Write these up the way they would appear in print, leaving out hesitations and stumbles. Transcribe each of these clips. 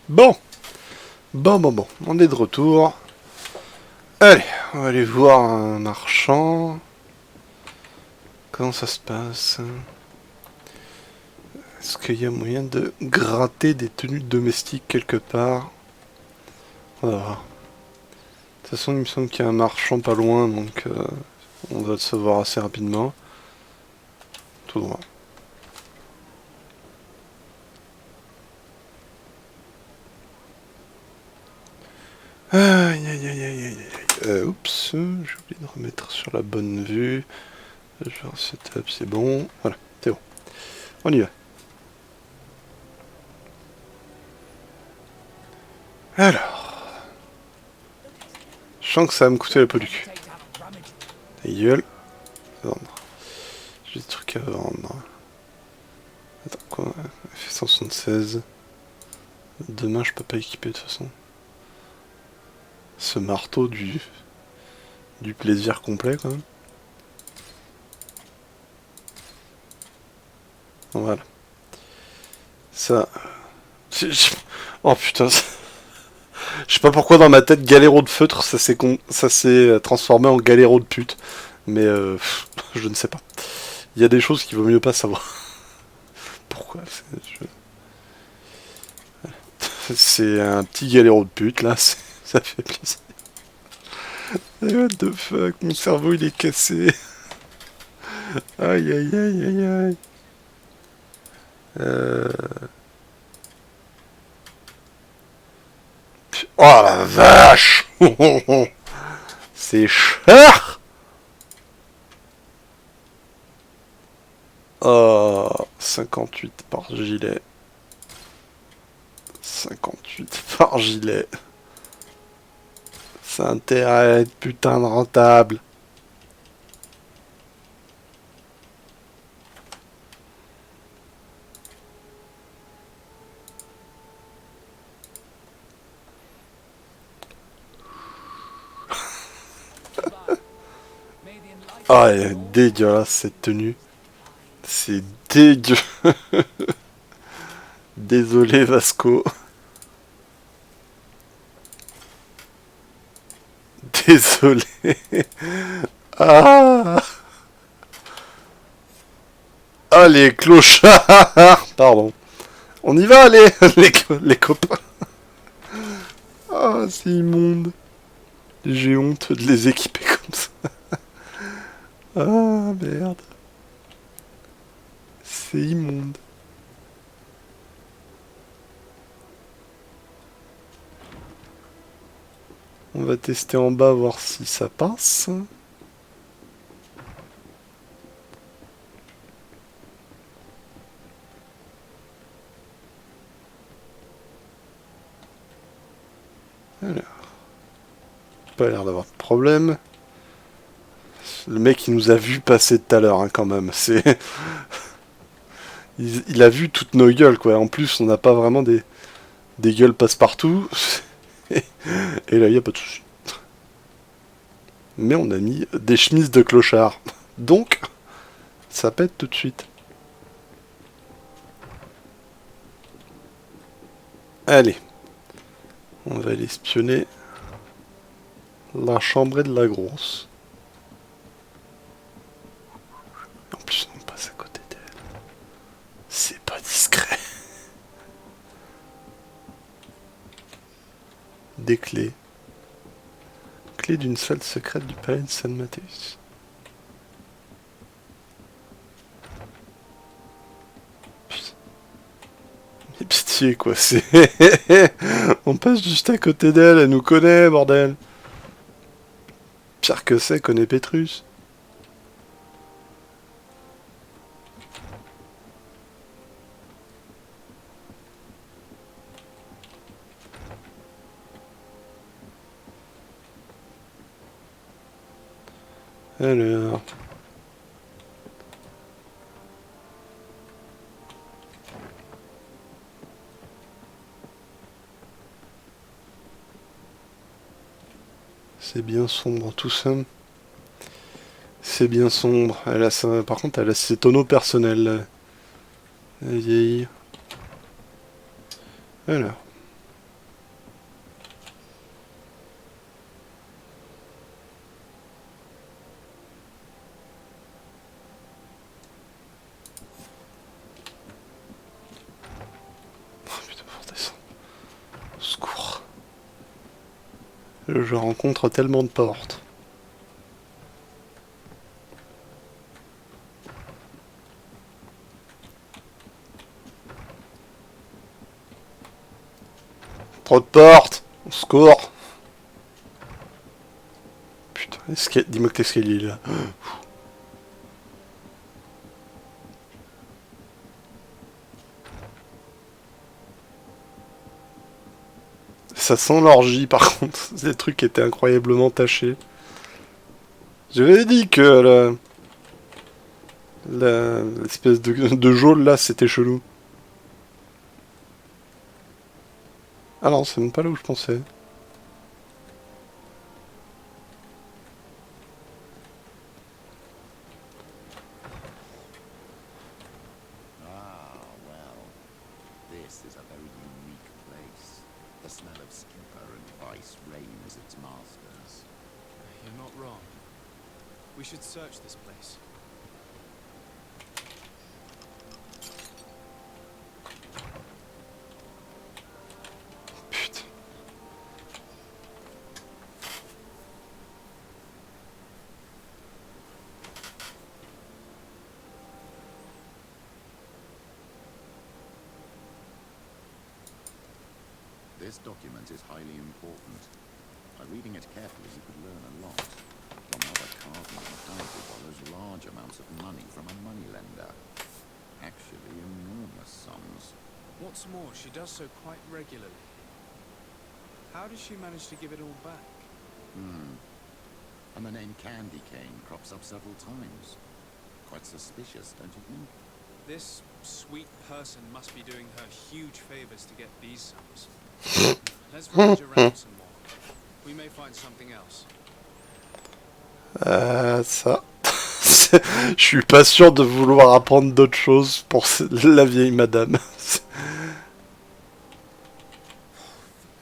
Bon, bon, on est de retour. Allez, on va aller voir un marchand. Comment ça se passe? Est-ce qu'il y a moyen de gratter des tenues domestiques quelque part? On va voir. De toute façon, il me semble qu'il y a un marchand pas loin, donc on va le savoir assez rapidement. Tout droit. Aïe aïe aïe aïe aïe aïe. Oups, j'ai oublié de remettre sur la bonne vue. Je vais setup, c'est bon. Voilà, c'est bon. On y va. Alors, je sens que ça va me coûter la peau du cul. Ta gueule. Vendre. J'ai des trucs à vendre. Attends, quoi? F176. Demain, je peux pas équiper de toute façon. Ce marteau du plaisir complet, quand même. Voilà. Ça... Oh putain, je sais pas pourquoi dans ma tête, galéro de feutre, ça s'est transformé en galéro de pute. Mais je ne sais pas. Il y a des choses qu'il vaut mieux pas savoir. Pourquoi? C'est un petit galéro de pute, là, ça fait plaisir. What the fuck, mon cerveau il est cassé. Aïe aïe aïe aïe aïe. Euh... Oh la vache. C'est cher. Oh, 58 par gilet. 58 par gilet. Ça a intérêt à être putain de rentable. Ah, elle est dégueulasse cette tenue. C'est dégueu. Désolé Vasco. Désolé. Ah, ah les clochards. Pardon. On y va allez les copains. Ah c'est immonde. J'ai honte de les équiper comme ça. Ah merde. C'est immonde. On va tester en bas, voir si ça passe. Alors. Pas l'air d'avoir de problème. Le mec il nous a vu passer tout à l'heure hein, quand même. C'est... il a vu toutes nos gueules quoi. En plus on n'a pas vraiment des gueules passe-partout. Et là il n'y a pas de souci. Mais on a mis des chemises de clochard. Donc ça pète tout de suite. Allez. On va aller espionner la chambrée de la grosse. En plus on passe à côté d'elle. C'est pas discret. Des clés. Clé d'une salle secrète du palais de San Mathéus. Mais pitié quoi, c'est... On passe juste à côté d'elle, elle nous connaît, bordel. Pire que c'est, connaît Petrus. Alors... C'est bien sombre tout ça. C'est bien sombre. Elle a ça... Par contre, elle a ses tonneaux personnels. Aïe aïe. Alors... Je rencontre tellement de portes. Trop de portes. Au secours. Putain, dis-moi que l'escalier est là. Ça sent l'orgie par contre. Ces trucs étaient incroyablement tachés. J'avais dit que l'espèce de geôle là c'était chelou. Ah non, c'est même pas là où je pensais. Ah, well, this is a very unique place. The smell of skipper and vice reign as its masters. You're not wrong. We should search this place. Putain. This document is highly important. By reading it carefully, you could learn a lot. Your mother Cardinal apparently borrows large amounts of money from a moneylender. Actually, enormous sums. What's more, she does so quite regularly. How does she manage to give it all back? And the name Candy Cane crops up several times. Quite suspicious, don't you think? This sweet person must be doing her huge favors to get these sums. Let's rummage around some more. We may find something else. Ça. Je suis pas sûr de vouloir apprendre d'autres choses pour la vieille madame. For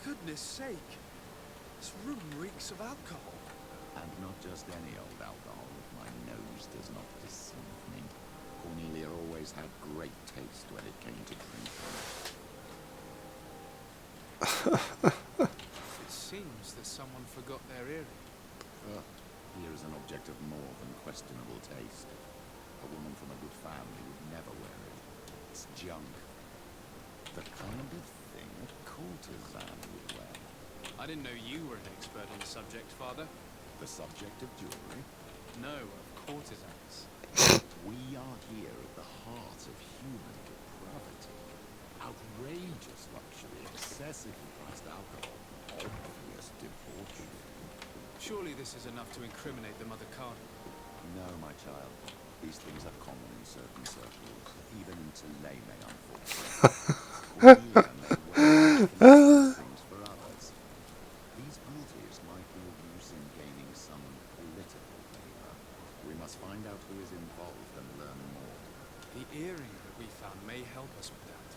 goodness sake, this room reeks of alcohol. And not just any old alcohol, if my nose does not deceive me. Cornelia always had great taste when it came to drinking. It seems that someone forgot their earring. Here is an object of more than questionable taste. A woman from a good family would never wear it. It's junk. The kind of thing a courtesan would wear. I didn't know you were an expert on the subject, Father. The subject of jewelry? No, of courtesans. We are here at the heart of human depravity. Outrageous luxury, excessively priced alcohol, obvious debauchery. Surely this is enough to incriminate the Mother Cardinal. No, my child. These things are common in certain circles, even in Tulane, unfortunately. Cornelia may well have things for others. These parties might be of use in gaining some political favor. We must find out who is involved and learn more. The earring that we found may help us with that.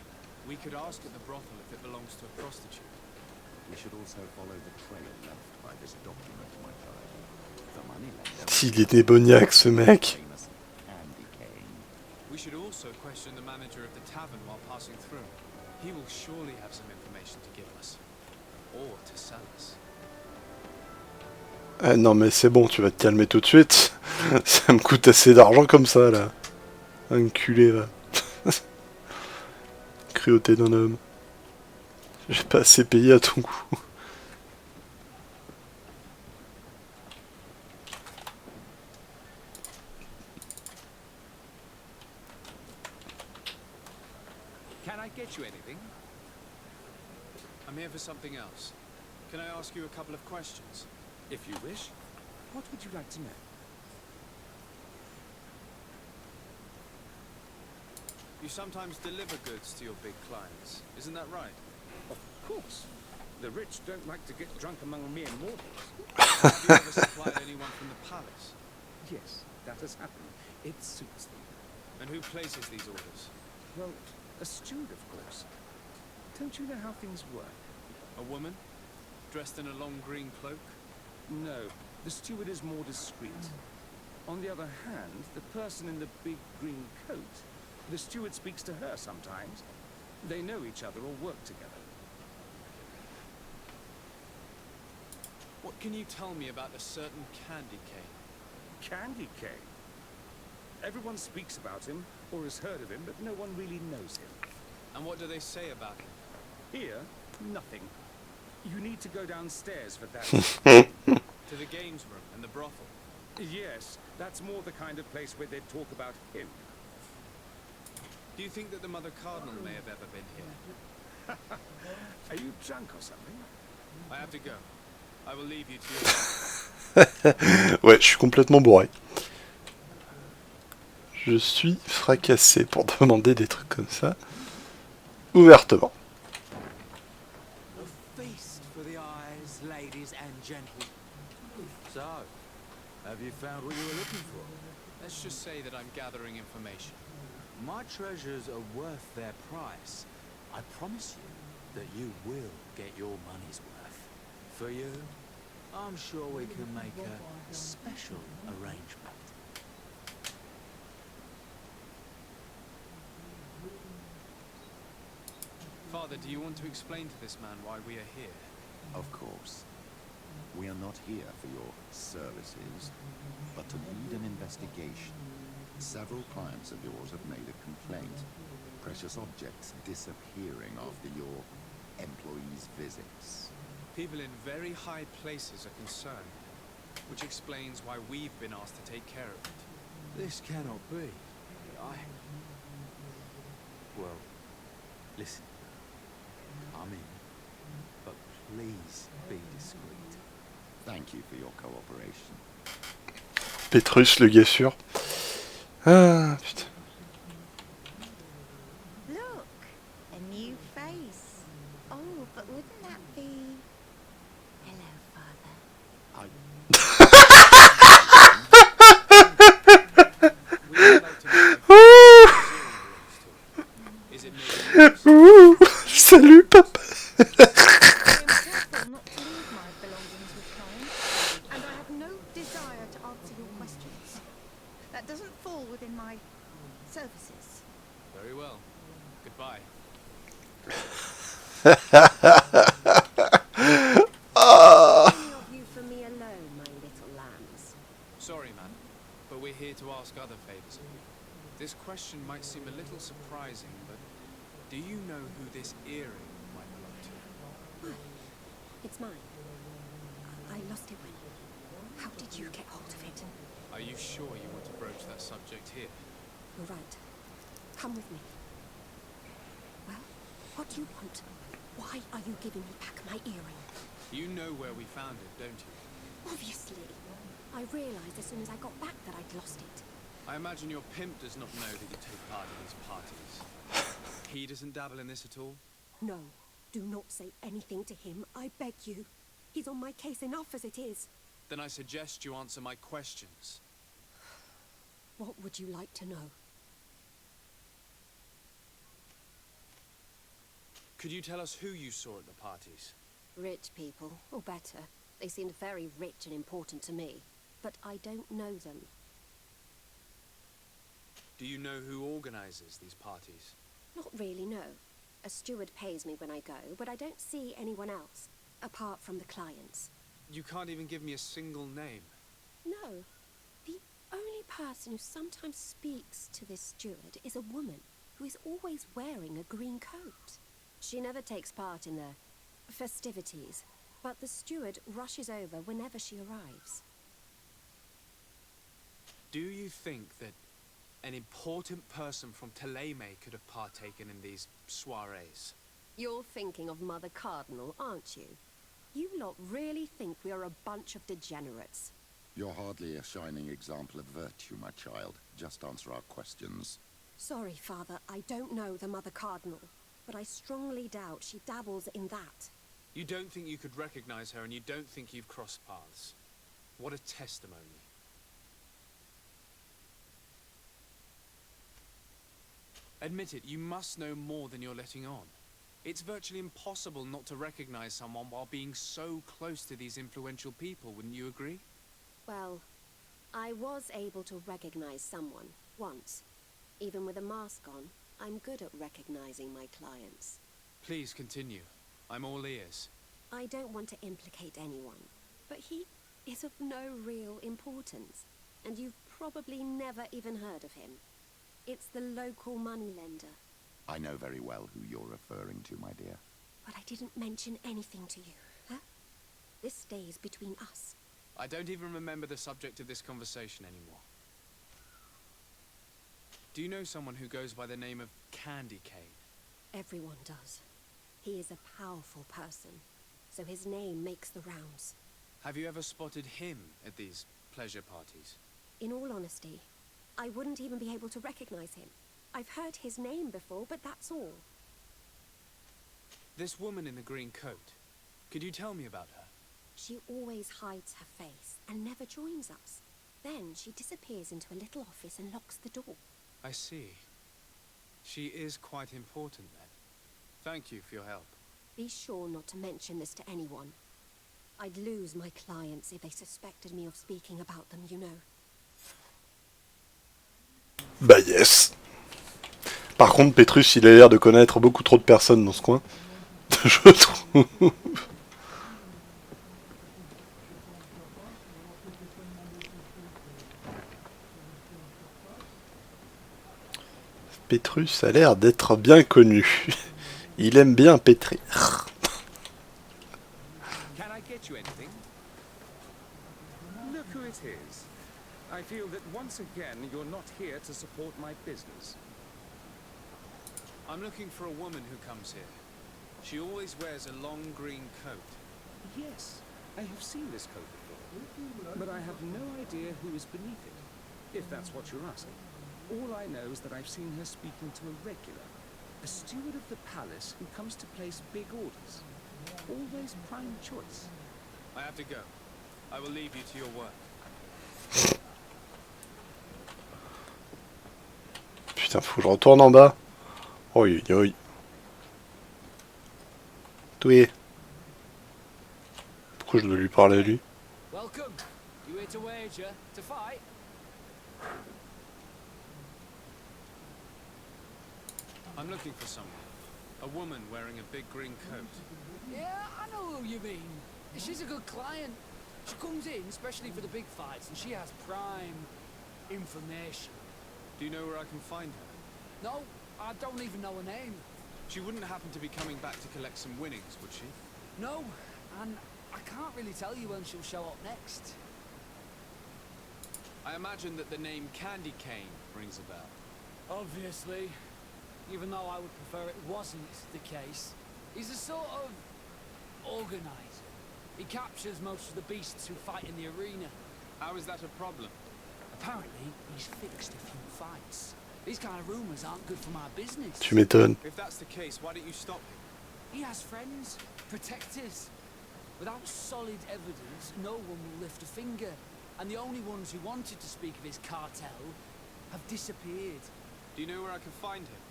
We could ask at the brothel if it belongs to a prostitute. We should also follow the trail left by this document, my child. The moneylender. Il est démoniaque ce mec. Famous Candy Cane. We should also question the manager of the tavern while passing through. He will surely have some information to give us. Or to sell us. Ah non mais c'est bon, tu vas te calmer tout de suite. Ça me coûte assez d'argent comme ça là. Enculé va. Cruauté d'un homme. J'ai pas assez payé à ton goût. Can I get you anything? I'm here for something else. Can I ask you a couple of questions? If you wish. What would you like to know? You sometimes deliver goods to your big clients, isn't that right? Of course. The rich don't like to get drunk among mere mortals. Have you ever supplied anyone from the palace? Yes, that has happened. It suits them. And who places these orders? Well, a steward, of course. Don't you know how things work? A woman? Dressed in a long green cloak? No, the steward is more discreet. On the other hand, the person in the big green coat, the steward speaks to her sometimes. They know each other or work together. What can you tell me about a certain candy cane? Candy cane. Everyone speaks about him, or has heard of him, but no one really knows him. And what do they say about him? Here, nothing. You need to go downstairs for that. To the games room and the brothel? Yes, that's more the kind of place where they talk about him. Do you think that the Mother Cardinal may have ever been here? Are you drunk or something? I have to go. I will leave you to your... Ouais, je suis complètement bourré. Je suis fracassé pour demander des trucs comme ça. Ouvertement. A feast for the eyes, ladies and gentlemen. So, have you found what you were looking for? Let's just say that I'm gathering information. My treasures are worth their price. I promise you that you will get your money's worth. For you, I'm sure we can make a special arrangement. Father, do you want to explain to this man why we are here? Of course. We are not here for your services, but to lead an investigation. Several clients of yours have made a complaint. Precious objects disappearing after your employees' visits. People in very high places are concerned, which explains why we've been asked to take care of it. This cannot be. Well, listen. I'm in, but please be discreet. Thank you for your cooperation. Petrus, le gars sûr. Ah, putain. Look, a new face. Oh, but wouldn't that be... Hello, Father. We would like to know if is it maybe Ouh, salut, papa. I am careful not to leave my belongings with clients, and I have no desire to answer your questions. That doesn't fall within my services. very well. Goodbye. Any of you for me alone, my little lambs? Sorry, man, but we're here to ask other favors of you. This question might seem a little surprising, but do you know who this earring might belong to? Why? It's mine. I lost it when... How did you get hold of it? Are you sure you want to broach that subject here? You're right. Come with me. Well, what do you want? Why are you giving me back my earring? You know where we found it, don't you? Obviously. I realized as soon as I got back that I'd lost it. I imagine your pimp does not know that you take part in these parties. He doesn't dabble in this at all? No, do not say anything to him, I beg you. He's on my case enough as it is. Then I suggest you answer my questions. What would you like to know? Could you tell us who you saw at the parties? Rich people, or better. They seemed very rich and important to me. But I don't know them. Do you know who organizes these parties? Not really, no. A steward pays me when I go, but I don't see anyone else, apart from the clients. You can't even give me a single name. No. The only person who sometimes speaks to this steward is a woman who is always wearing a green coat. She never takes part in the festivities, but the steward rushes over whenever she arrives. Do you think that an important person from Lapynou could have partaken in these soirees? You're thinking of Mother Cardinal, aren't you? You lot really think we are a bunch of degenerates. You're hardly a shining example of virtue, my child. Just answer our questions. Sorry, Father, I don't know the Mother Cardinal, but I strongly doubt she dabbles in that. You don't think you could recognize her, and you don't think you've crossed paths. What a testimony. Admit it, you must know more than you're letting on. It's virtually impossible not to recognize someone while being so close to these influential people, wouldn't you agree? Well, I was able to recognize someone, once. Even with a mask on, I'm good at recognizing my clients. Please continue. I'm all ears. I don't want to implicate anyone, But he is of no real importance, and you've probably never even heard of him. It's the local moneylender. I know very well who you're referring to, my dear. But I didn't mention anything to you, huh? This stays between us. I don't even remember the subject of this conversation anymore. Do you know someone who goes by the name of Candy Cane? Everyone does. He is a powerful person, so his name makes the rounds. Have you ever spotted him at these pleasure parties? In all honesty, I wouldn't even be able to recognize him. I've heard his name before, but that's all. This woman in the green coat, could you tell me about her? She always hides her face and never joins us. Then she disappears into a little office and locks the door. I see. She is quite important then. Thank you for your help. Be sure not to mention this to anyone. I'd lose my clients if they suspected me of speaking about them, you know. Bah yes. Par contre, Petrus, il a l'air de connaître beaucoup trop de personnes dans ce coin. Je trouve. Petrus a l'air d'être bien connu. Il aime bien pétrir. Can I get you anything? Look who it is. I feel that once again you're not here to support my business. I'm looking for a woman who comes here. She always wears a long green coat. Yes, I have seen this coat before, but I have no idea who is beneath it, if that's what you're asking. All I know is that I've seen her speaking to a regular, a steward of the palace who comes to place big orders. Always prime choice. I have to go. I will leave you to your work. Putain, faut que je retourne en bas. Oi, oi. Toué. Pourquoi je dois lui parler à lui? Welcome. You here to wager? To fight? I'm looking for someone. A woman wearing a big green coat. Yeah, I know who you mean. She's a good client. She comes in especially for the big fights, and she has prime information. Do you know where I can find her? No, I don't even know her name. She wouldn't happen to be coming back to collect some winnings, would she? No, and I can't really tell you when she'll show up next. I imagine that the name Candy Cane rings a bell. Obviously. Even though I would prefer it wasn't the case. He's a sort of organizer. He captures most of the beasts who fight in the arena. How is that a problem? Apparently, he's fixed a few fights. These kind of rumors aren't good for my business. Tu m'étonnes. If that's the case, why don't you stop him? He has friends, protectors. Without solid evidence, no one will lift a finger. And the only ones who wanted to speak of his cartel have disappeared. Do you know where I can find him?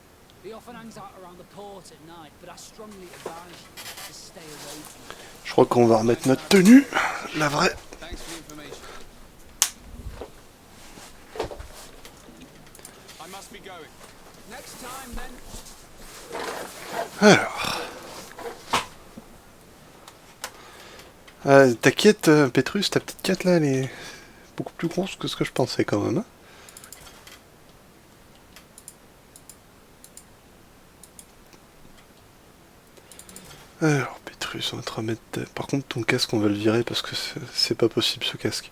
He often hangs out around the port at night, but I strongly advise you to stay away from him. Je crois qu'on va remettre notre tenue. La vraie. Thanks for the information. I must be going. Next time, then. Alors. T'inquiète, Petrus, ta petite quête là, elle est beaucoup plus grosse que ce que je pensais quand même. Hein. Alors, Petrus, on va te remettre... Par contre, ton casque, on va le virer parce que c'est pas possible, ce casque.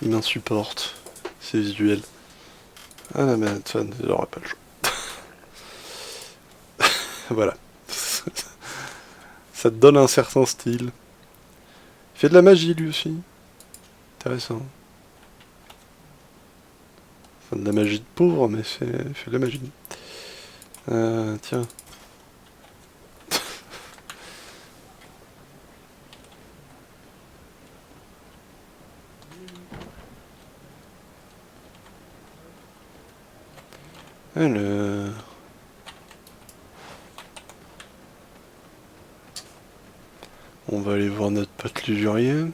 Il m'insupporte. C'est visuel. Ah non, mais ça, il n'aura pas le choix. Voilà. Ça te donne un certain style. Il fait de la magie, lui aussi. Intéressant. Enfin, de la magie de pauvre, mais il fait de la magie. Tiens. Alors... On va aller voir notre pote l'usurier.